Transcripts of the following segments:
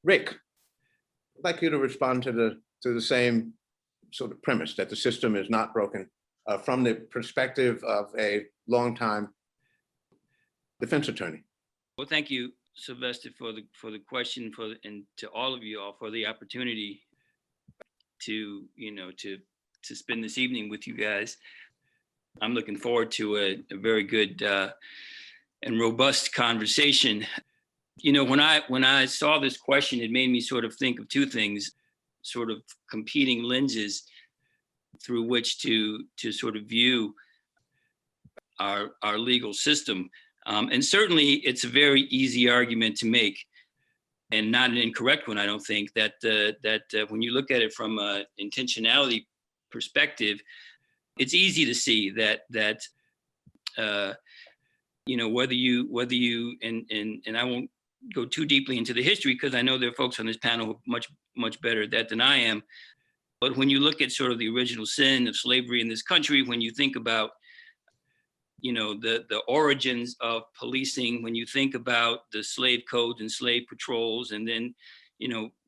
Rick, I'd like you to respond to the same sort of premise that the system is not broken from the perspective of a longtime defense attorney. Well, thank you, Sylvester, for the question, and to all of you all for the opportunity to spend this evening with you guys. I'm looking forward to a very good and robust conversation. When I saw this question, it made me sort of think of two things, sort of competing lenses through which to sort of view our legal system. And certainly it's a very easy argument to make, and not an incorrect one, I don't think, that when you look at it from an intentionality perspective, it's easy to see that whether you and I won't go too deeply into the history, because I know there are folks on this panel who are much better at that than I am. But when you look at sort of the original sin of slavery in this country, when you think about the origins of policing, when you think about the slave codes and slave patrols, and then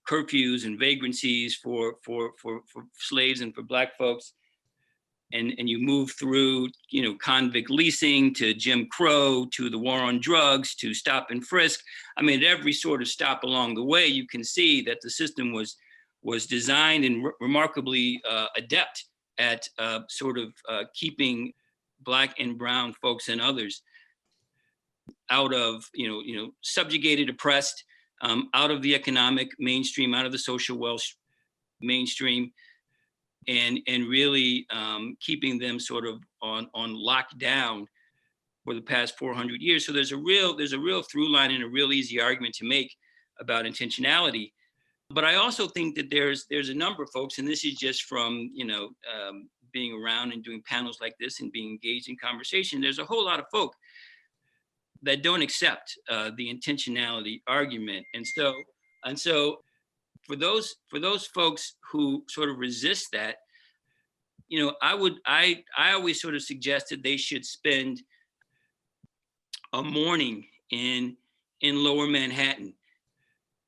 curfews and vagrancies for slaves and for Black folks, and you move through convict leasing to Jim Crow to the war on drugs to stop and frisk. I mean, at every sort of stop along the way, you can see that the system was designed and remarkably adept at keeping Black and brown folks and others out of subjugated, oppressed, out of the economic mainstream, out of the social wealth mainstream, and really keeping them sort of on lockdown for the past 400 years. So there's a real through line and a real easy argument to make about intentionality. But I also think that there's a number of folks, and this is just from being around and doing panels like this and being engaged in conversation, there's a whole lot of folk that don't accept the intentionality argument. And so for those folks who sort of resist that, I always sort of suggested they should spend a morning in Lower Manhattan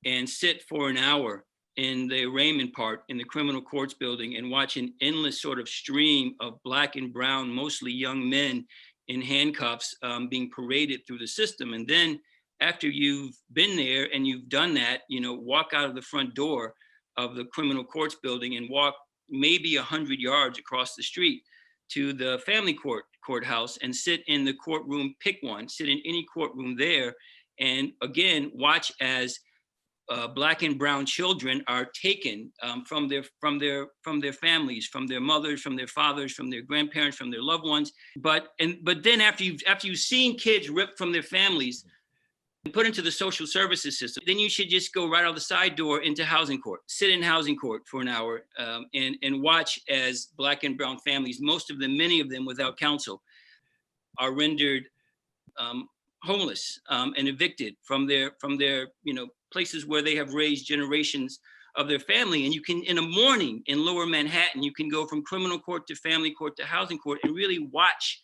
and sit for an hour in the arraignment part in the criminal courts building and watch an endless sort of stream of Black and brown, mostly young men in handcuffs being paraded through the system. And then after you've been there and you've done that, walk out of the front door of the criminal courts building and walk maybe 100 yards across the street to the family courthouse and sit in the courtroom, pick one, sit in any courtroom there, and again, watch as Black and brown children are taken from their families, from their mothers, from their fathers, from their grandparents, from their loved ones. But then after you've seen kids ripped from their families and put into the social services system, then you should just go right out the side door into housing court, sit in housing court for an hour, and watch as Black and brown families, most of them, many of them without counsel, are rendered homeless and evicted from their places where they have raised generations of their family. And you can, in a morning in Lower Manhattan, you can go from criminal court to family court to housing court and really watch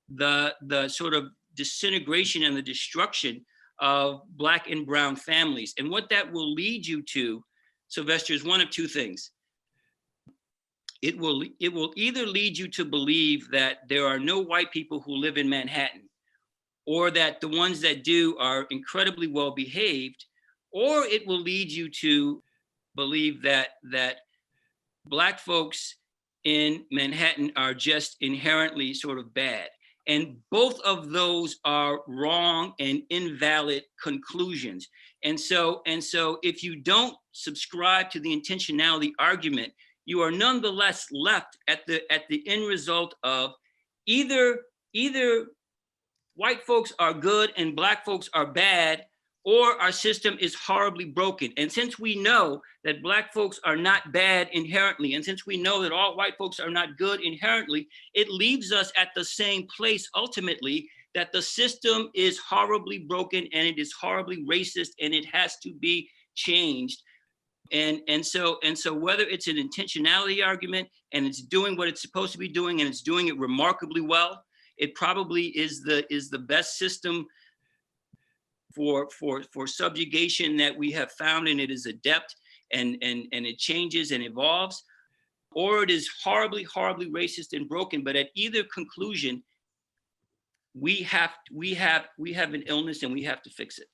the sort of disintegration and the destruction of Black and brown families. And what that will lead you to, Sylvester, is one of two things. It will either lead you to believe that there are no white people who live in Manhattan, or that the ones that do are incredibly well behaved, or it will lead you to believe that Black folks in Manhattan are just inherently sort of bad. And both of those are wrong and invalid conclusions. And so if you don't subscribe to the intentionality argument, you are nonetheless left at the end result of either white folks are good and Black folks are bad, or our system is horribly broken. And since we know that Black folks are not bad inherently, and since we know that all white folks are not good inherently, it leaves us at the same place ultimately, that the system is horribly broken and it is horribly racist and it has to be changed. And so whether it's an intentionality argument and it's doing what it's supposed to be doing and it's doing it remarkably well, it probably is the best system for subjugation that we have found, and it is adept, and it changes and evolves, or it is horribly, horribly racist and broken. But at either conclusion, we have an illness and we have to fix it.